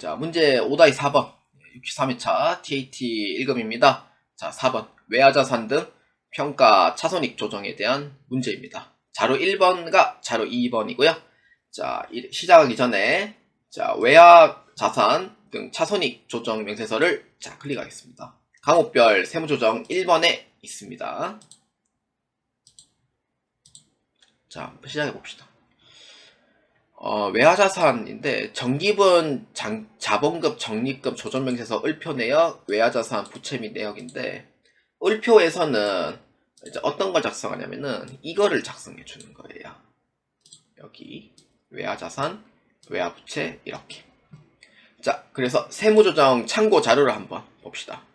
자, 문제 5-4번 63회차 TAT 1급입니다. 자, 4번 외화자산 등 평가 차손익 조정에 대한 문제입니다. 자료 1번과 자료 2번이고요. 자, 시작하기 전에 자, 외화자산 등 차손익 조정 명세서를 자, 클릭하겠습니다. 과목별 세무조정 1번에 있습니다. 자, 시작해 봅시다. 외화자산인데 정기분 자본급 적립금 조정명세서 을표 내역 외화자산 부채 및 내역인데 을표에서는 이제 어떤 걸 작성하냐면은 이거를 작성해 주는 거예요. 여기 외화자산 외화부채 이렇게. 자, 그래서 세무조정 참고 자료를 한번 봅시다.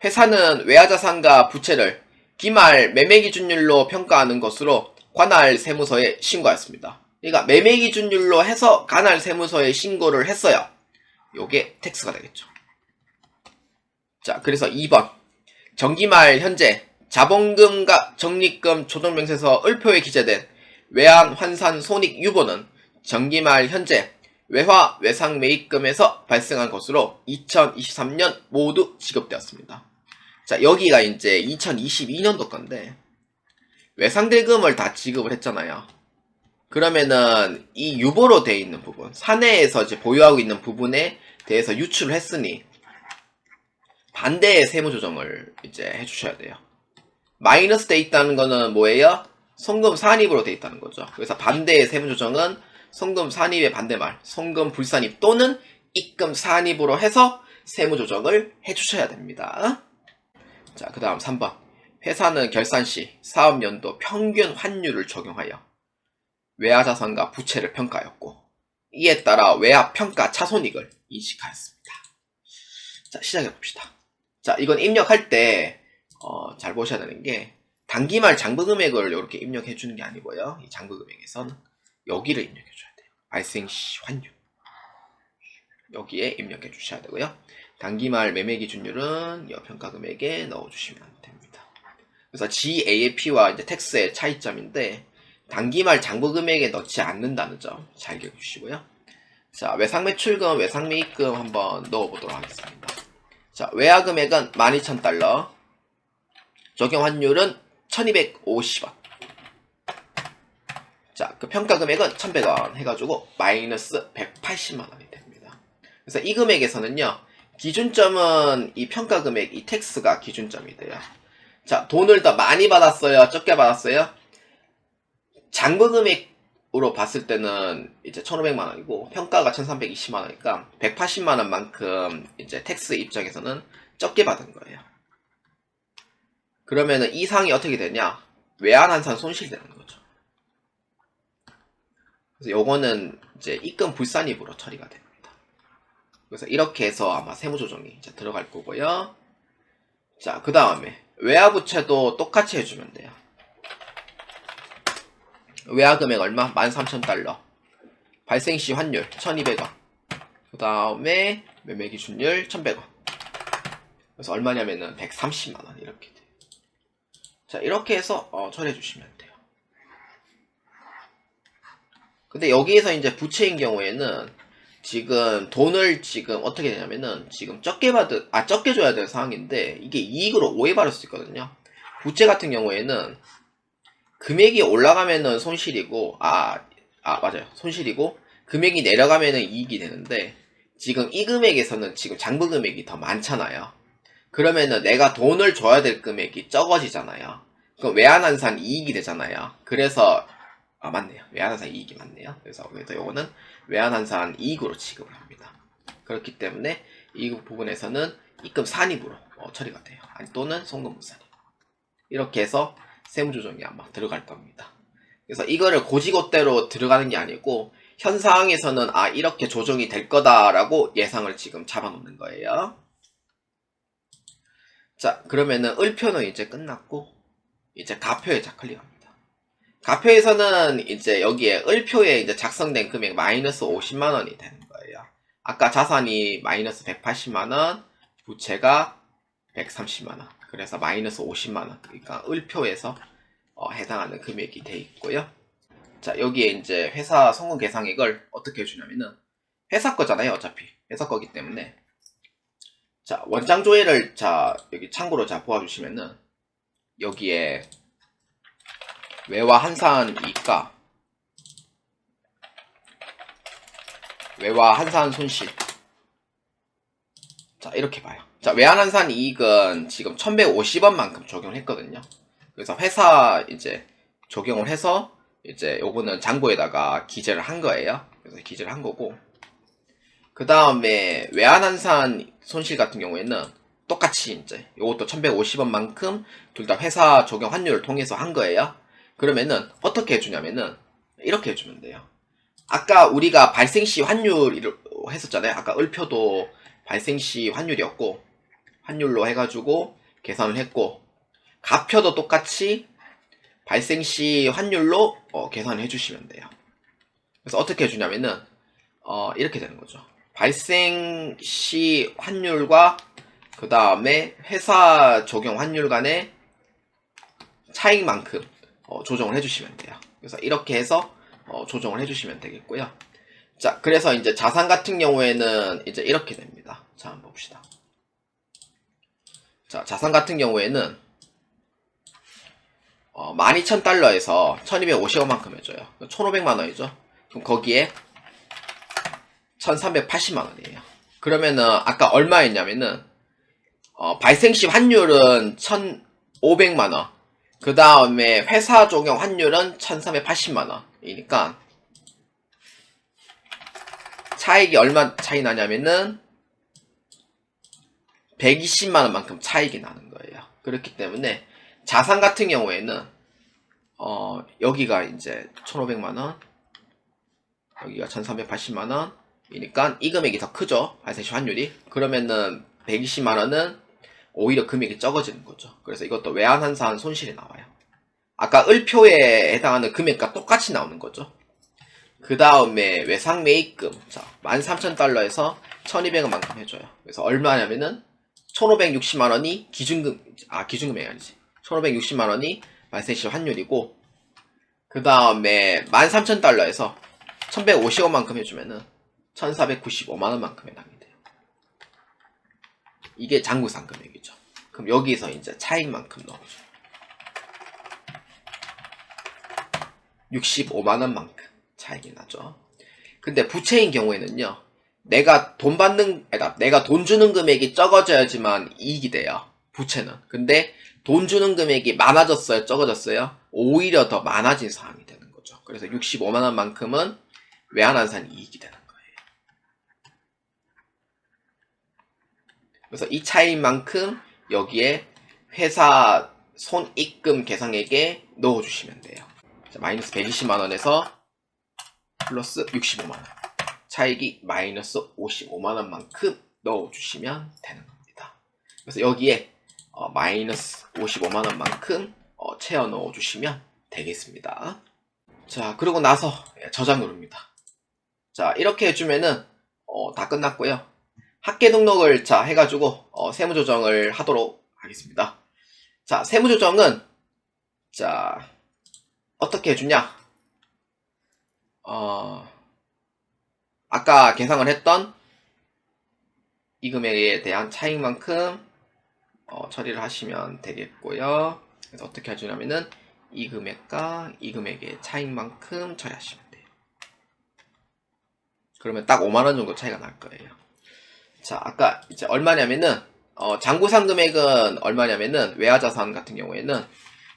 회사는 외화자산과 부채를 기말 매매기준율로 평가하는 것으로 관할 세무서에 신고하였습니다. 그러니까 매매기준율로 해서 관할 세무서에 신고를 했어요. 요게 텍스가 되겠죠. 자, 그래서 2번 정기말 현재 자본금과 적립금 조정명세서 을표에 기재된 외환 환산 손익 유보는 정기말 현재 외화 외상 매입금에서 발생한 것으로 2023년 모두 지급되었습니다. 자, 여기가 이제 2022년도 건데 외상대금을 다 지급을 했잖아요. 그러면은 이 유보로 되어 있는 부분, 사내에서 이제 보유하고 있는 부분에 대해서 유출을 했으니 반대의 세무조정을 이제 해주셔야 돼요. 마이너스 돼 있다는 거는 뭐예요? 송금 산입으로 돼 있다는 거죠. 그래서 반대의 세무조정은 송금 산입의 반대말, 송금 불산입 또는 입금 산입으로 해서 세무조정을 해주셔야 됩니다. 자, 그 다음 3번. 회사는 결산 시 사업연도 평균 환율을 적용하여 외화자산과 부채를 평가하였고 이에 따라 외화평가 차손익을 인식하였습니다. 자, 시작해봅시다. 자, 이건 입력할 때 잘 보셔야 되는 게 단기말 장부금액을 이렇게 입력해주는 게 아니고요. 이 장부금액에서는 여기를 입력해줘야 돼요. 발생시 환율 여기에 입력해 주셔야 되고요. 단기말 매매기준율은 이 평가금액에 넣어주시면 됩니다. 그래서 GAAP와 이제 텍스의 차이점인데 단기말 장부금액에 넣지 않는다는 점 잘 기억해 주시고요. 자, 외상매출금, 외상매입금 한번 넣어보도록 하겠습니다. 자, 외화금액은 12,000달러, 적용환율은 1250원. 자, 그 평가금액은 1100원 해가지고 마이너스 180만원이 됩니다. 그래서 이 금액에서는요, 기준점은 이 평가금액, 이 텍스가 기준점이 돼요. 자, 돈을 더 많이 받았어요? 적게 받았어요? 장부금액으로 봤을 때는 이제 1,500만원이고 평가가 1,320만원이니까 180만원만큼 이제 텍스 입장에서는 적게 받은 거예요. 그러면은 이 상이 어떻게 되냐? 외환환산 손실이 되는 거죠. 그래서 요거는 이제 입금 불산입으로 처리가 됩니다. 그래서 이렇게 해서 아마 세무조정이 이제 들어갈 거고요. 자, 그 다음에 외화부채도 똑같이 해주면 돼요. 외화금액 얼마? 13,000달러. 발생시 환율 1,200원. 그 다음에 매매기준율 1,100원. 그래서 얼마냐면은 130만원 이렇게 돼요. 자, 이렇게 해서 처리해 주시면 돼요. 근데 여기에서 이제 부채인 경우에는 지금 돈을 지금 어떻게 되냐면은 지금 적게 줘야 될 상황인데 이게 이익으로 오해받을 수 있거든요. 부채 같은 경우에는 금액이 올라가면은 손실이고, 맞아요. 손실이고, 금액이 내려가면은 이익이 되는데, 지금 이 금액에서는 지금 장부 금액이 더 많잖아요. 그러면은 내가 돈을 줘야 될 금액이 적어지잖아요. 그럼 외환환산 이익이 되잖아요. 그래서, 맞네요. 외환환산 이익이 맞네요. 그래서 요거는 외환환산 이익으로 지급을 합니다. 그렇기 때문에 이 부분에서는 입금 산입으로 처리가 돼요. 또는 송금 불산입. 이렇게 해서 세무조정이 아마 들어갈 겁니다. 그래서 이거를 고지고대로 들어가는 게 아니고 현 상황에서는 이렇게 조정이 될 거다라고 예상을 지금 잡아놓는 거예요. 자, 그러면은 을표는 이제 끝났고 이제 가표에 클릭합니다. 가표에서는 이제 여기에 을표에 이제 작성된 금액 마이너스 50만원이 되는 거예요. 아까 자산이 마이너스 180만원, 부채가 130만원. 그래서 마이너스 50만원. 그러니까 을표에서 해당하는 금액이 돼 있고요. 자, 여기에 이제 회사 송금 계상액을 어떻게 해주냐면은 회사 거잖아요. 어차피 회사 거기 때문에. 자, 원장 조회를 자 여기 참고로 자 보아주시면은 여기에 외화 한산 이익과 외화 한산 손실. 자, 이렇게 봐요. 자, 외환 한산 이익은 지금 1150원만큼 적용을 했거든요. 그래서 회사 이제 적용을 해서 이제 요거는 장부에다가 기재를 한 거예요. 그래서 기재를 한 거고. 그 다음에 외환 한산 손실 같은 경우에는 똑같이 이제 요것도 1150원만큼 둘 다 회사 적용 환율을 통해서 한 거예요. 그러면은 어떻게 해주냐면은 이렇게 해주면 돼요. 아까 우리가 발생시 환율을 했었잖아요. 아까 을표도 발생시 환율이었고 환율로 해가지고 계산을 했고 가표도 똑같이 발생시 환율로 계산을 해주시면 돼요. 그래서 어떻게 해주냐면은 이렇게 되는 거죠. 발생시 환율과 그 다음에 회사 적용 환율 간의 차이만큼 조정을 해주시면 돼요. 그래서 이렇게 해서 조정을 해주시면 되겠고요. 자, 그래서 이제 자산 같은 경우에는 이제 이렇게 됩니다. 자, 한번 봅시다. 자, 자산 같은 경우에는 12,000달러에서 1250원만큼 해줘요. 1,500만원이죠. 그럼 거기에 1,380만원이에요. 그러면은 아까 얼마였냐면은 발생시 환율은 1,500만원, 그 다음에 회사 적용 환율은 1,380만원이니까 차익이 얼마 차이 나냐면은 120만원만큼 차익이 나는 거예요. 그렇기 때문에 자산 같은 경우에는 여기가 이제 1,500만원, 여기가 1,380만원이니까 이 금액이 더 크죠. 발생시 환율이. 그러면은 120만원은 오히려 금액이 적어지는 거죠. 그래서 이것도 외환한산 손실이 나와요. 아까 을표에 해당하는 금액과 똑같이 나오는 거죠. 그 다음에 외상매입금. 자, 13,000달러에서 1,200원만큼 해줘요. 그래서 얼마냐면은 1,560만원이 기준금액이 아니지. 1,560만원이 발생시 환율이고, 그 다음에 13,000달러에서 1,150원만큼 해주면은 1,495만원만큼 해당이 돼요. 이게 장부상 금액이죠. 그럼 여기서 이제 차익만큼 넣어줘요. 65만원만큼 차익이 나죠. 근데 부채인 경우에는요, 내가 돈 주는 금액이 적어져야지만 이익이 돼요. 부채는. 근데 돈 주는 금액이 많아졌어요? 적어졌어요? 오히려 더 많아진 상황이 되는 거죠. 그래서 65만원만큼은 외환한산 이익이 되는 거예요. 그래서 이 차이만큼 여기에 회사 손익금 계상액에 넣어주시면 돼요. 자, 마이너스 120만원에서 플러스 65만원. 차익이 마이너스 55만원만큼 넣어주시면 되는 겁니다. 그래서 여기에 마이너스 55만원만큼 채워 넣어주시면 되겠습니다. 자, 그러고 나서 저장 누릅니다. 자, 이렇게 해주면은 다 끝났고요. 학계 등록을 자 해가지고 세무조정을 하도록 하겠습니다. 자, 세무조정은 자 어떻게 해주냐? 아까 계상을 했던 이 금액에 대한 차익만큼 처리를 하시면 되겠고요. 그래서 어떻게 해주냐면은 이 금액과 이 금액의 차익만큼 처리하시면 돼요. 그러면 딱 5만원 정도 차이가 날 거예요. 자, 아까 이제 얼마냐면은 장부상 금액은 얼마냐면은 외화자산 같은 경우에는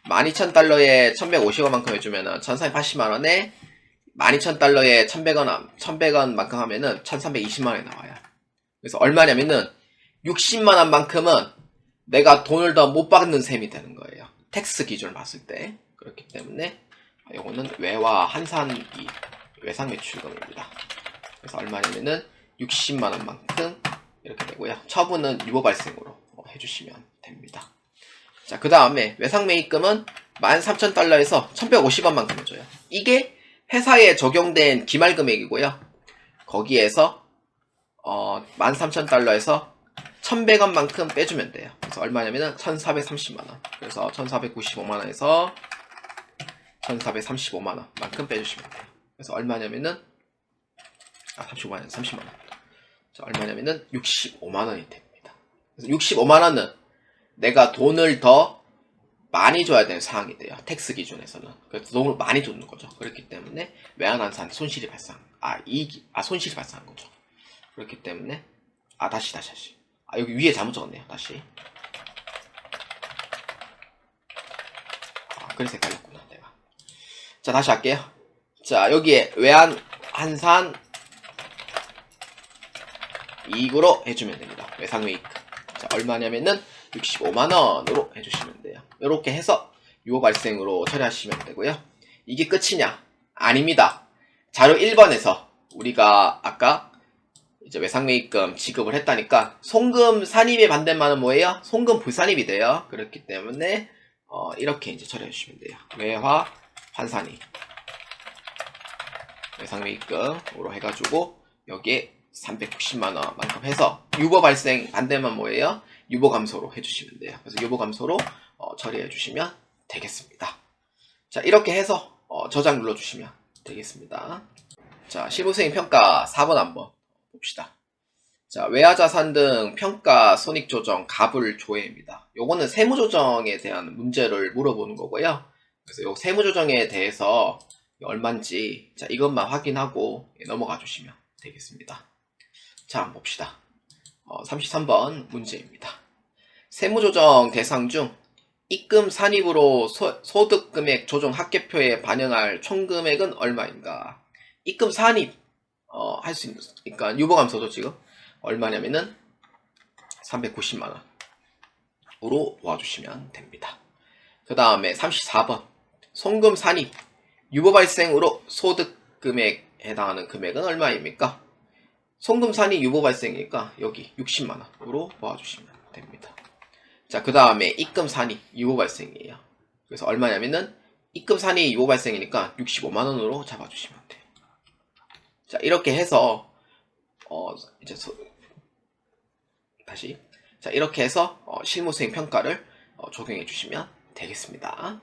12,000달러에 1,150원만큼 해주면은 1,480만원에 12,000달러에 1,100원만큼 하면은 1,320만원이 나와요. 그래서 얼마냐면은 60만원만큼은 내가 돈을 더 못 받는 셈이 되는 거예요. 텍스 기준을 봤을 때. 그렇기 때문에 이거는 외화 한산이 외상 매출금입니다. 그래서 얼마냐면은 60만원만큼 이렇게 되고요. 처분은 유보 발생으로 해주시면 됩니다. 자, 그 다음에 외상매입금은 13,000달러에서 1,150원만큼 해줘요. 이게 회사에 적용된 기말금액이고요. 거기에서 13,000달러에서 1,100원만큼 빼주면 돼요. 그래서 얼마냐면은 1,430만원. 그래서 1,495만원에서 1,435만원만큼 빼주시면 돼요. 그래서 얼마냐면은 35만원, 30만원. 자, 얼마냐면은 65만원이 됩니다. 그래서 65만원은 내가 돈을 더 많이 줘야 되는 상황이 돼요. 텍스 기준에서는. 그래서 돈을 많이 줬는 거죠. 그렇기 때문에 외환환산 손실이 발생, 손실이 발생한 거죠. 그렇기 때문에, 다시. 여기 위에 잘못 적었네요. 다시. 그래서 헷갈렸구나, 내가. 자, 다시 할게요. 자, 여기에 외환환산 이익으로 해주면 됩니다. 외상외이익. 자, 얼마냐면은 65만원으로 해주시면 돼요. 이렇게 해서 유효 발생으로 처리하시면 되고요. 이게 끝이냐? 아닙니다. 자료 1번에서 우리가 아까 이제 외상매입금 지급을 했다니까 송금 산입의 반대말은 뭐예요? 송금 불산입이 돼요. 그렇기 때문에 이렇게 이제 처리해 주시면 돼요. 외화 환산입 외상매입금으로 해가지고 여기에 390만원만큼 해서 유보 발생 반대만 뭐예요? 유보 감소로 해주시면 돼요. 그래서 유보 감소로 처리해 주시면 되겠습니다. 자, 이렇게 해서 저장 눌러주시면 되겠습니다. 자, 실무수행 평가 4번 한번 봅시다. 자, 외화자산 등 평가 손익조정 가불 조회입니다. 요거는 세무조정에 대한 문제를 물어보는 거고요. 그래서 요 세무조정에 대해서 얼마인지 이것만 확인하고 넘어가 주시면 되겠습니다. 자, 한번 봅시다. 33번 문제입니다. 세무조정 대상 중 입금 산입으로 소득금액 조정 합계표에 반영할 총금액은 얼마인가? 입금 산입 할 수 있으니까 유보감소도 지금 얼마냐면은 390만원으로 모아주시면 됩니다. 그 다음에 34번 송금 산입 유보 발생으로 소득금액 해당하는 금액은 얼마입니까? 송금 산입 유보 발생이니까 여기 60만원으로 모아주시면 됩니다. 자, 그 다음에 입금 산입 유보 발생이에요. 그래서 얼마냐면은 입금 산입 유보 발생이니까 65만원으로 잡아주시면 돼요. 자, 이렇게 해서 이제 다시 이렇게 해서 실무수행 평가를 적용해 주시면 되겠습니다.